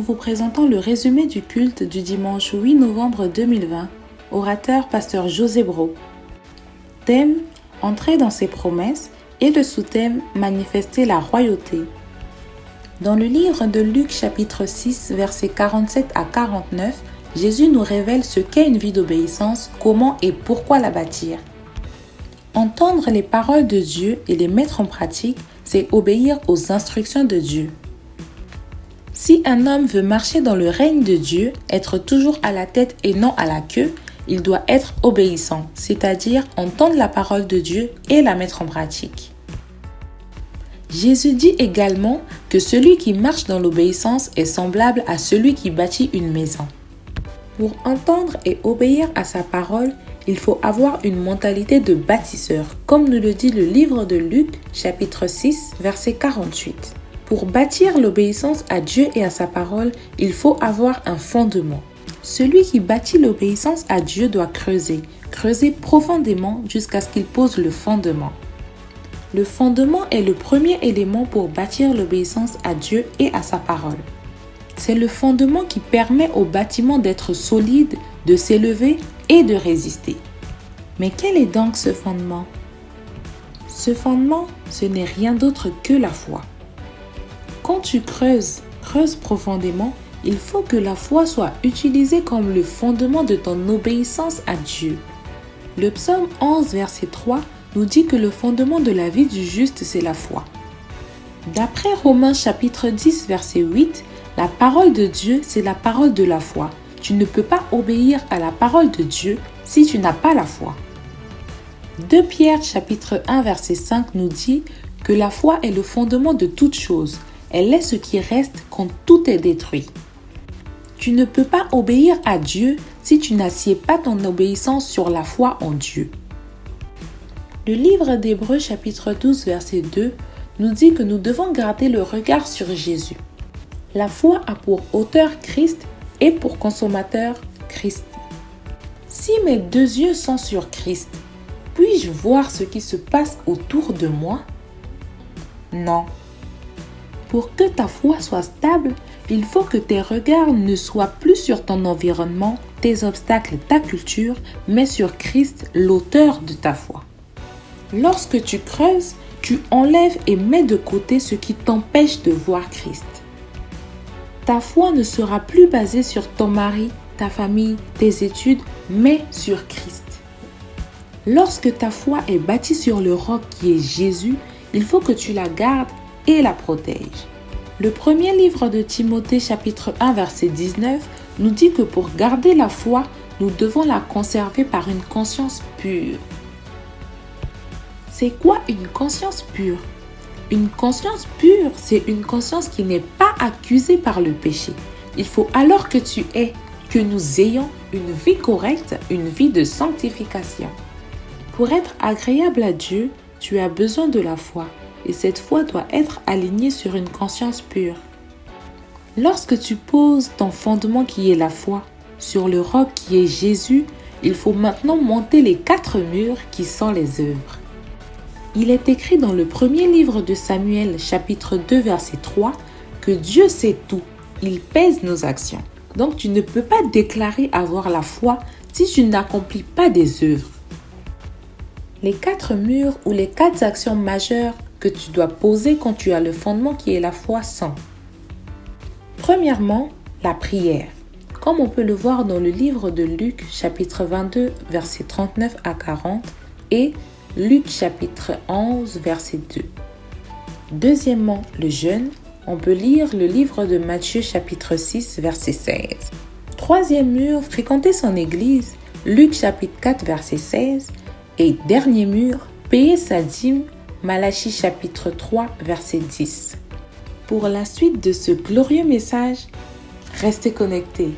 vous présentons le résumé du culte du dimanche 8 novembre 2020. Orateur pasteur José Bro. Thème: entrer dans ses promesses et le sous-thème: manifester la royauté. Dans le livre de Luc chapitre 6 versets 47 à 49, Jésus nous révèle ce qu'est une vie d'obéissance, comment et pourquoi la bâtir. Entendre les paroles de Dieu et les mettre en pratique, c'est obéir aux instructions de Dieu. Si un homme veut marcher dans le règne de Dieu, être toujours à la tête et non à la queue, il doit être obéissant, c'est-à-dire entendre la parole de Dieu et la mettre en pratique. Jésus dit également que celui qui marche dans l'obéissance est semblable à celui qui bâtit une maison. Pour entendre et obéir à sa parole, il faut avoir une mentalité de bâtisseur, comme nous le dit le livre de Luc, chapitre 6, verset 48. Pour bâtir l'obéissance à Dieu et à sa parole, il faut avoir un fondement. Celui qui bâtit l'obéissance à Dieu doit creuser profondément jusqu'à ce qu'il pose le fondement. Le fondement est le premier élément pour bâtir l'obéissance à Dieu et à sa parole. C'est le fondement qui permet au bâtiment d'être solide, de s'élever et de résister. Mais quel est donc ce fondement? Ce fondement, ce n'est rien d'autre que la foi. Quand tu creuses profondément, il faut que la foi soit utilisée comme le fondement de ton obéissance à Dieu. Le psaume 11, verset 3 nous dit que le fondement de la vie du juste, c'est la foi. D'après Romains chapitre 10, verset 8, la parole de Dieu, c'est la parole de la foi. Tu ne peux pas obéir à la parole de Dieu si tu n'as pas la foi. 2 Pierre chapitre 1, verset 5 nous dit que la foi est le fondement de toute chose. Elle est ce qui reste quand tout est détruit. Tu ne peux pas obéir à Dieu si tu n'assieds pas ton obéissance sur la foi en Dieu. Le livre d'Hébreux chapitre 12 verset 2 nous dit que nous devons garder le regard sur Jésus. La foi a pour auteur Christ et pour consommateur Christ. Si mes deux yeux sont sur Christ, puis-je voir ce qui se passe autour de moi? Non. Pour que ta foi soit stable, il faut que tes regards ne soient plus sur ton environnement, tes obstacles, ta culture, mais sur Christ, l'auteur de ta foi. Lorsque tu creuses, tu enlèves et mets de côté ce qui t'empêche de voir Christ. Ta foi ne sera plus basée sur ton mari, ta famille, tes études, mais sur Christ. Lorsque ta foi est bâtie sur le roc qui est Jésus, il faut que tu la gardes et la protèges. Le premier livre de Timothée chapitre 1 verset 19 nous dit que pour garder la foi, nous devons la conserver par une conscience pure. C'est quoi une conscience pure? Une conscience pure, c'est une conscience qui n'est pas accusée par le péché. Il faut alors que nous ayons une vie correcte, une vie de sanctification. Pour être agréable à Dieu, tu as besoin de la foi et cette foi doit être alignée sur une conscience pure. Lorsque tu poses ton fondement qui est la foi sur le roc qui est Jésus, il faut maintenant monter les 4 murs qui sont les œuvres. Il est écrit dans le premier livre de Samuel, chapitre 2, verset 3, que Dieu sait tout, il pèse nos actions. Donc tu ne peux pas déclarer avoir la foi si tu n'accomplis pas des œuvres. Les 4 murs ou les 4 actions majeures que tu dois poser quand tu as le fondement qui est la foi sont: premièrement, la prière, comme on peut le voir dans le livre de Luc, chapitre 22, verset 39 à 40 et Luc chapitre 11, verset 2. Deuxièmement, le jeûne. On peut lire le livre de Matthieu chapitre 6, verset 16. Troisième mur, fréquenter son église. Luc chapitre 4, verset 16. Et dernier mur, payer sa dîme. Malachie chapitre 3, verset 10. Pour la suite de ce glorieux message, restez connectés.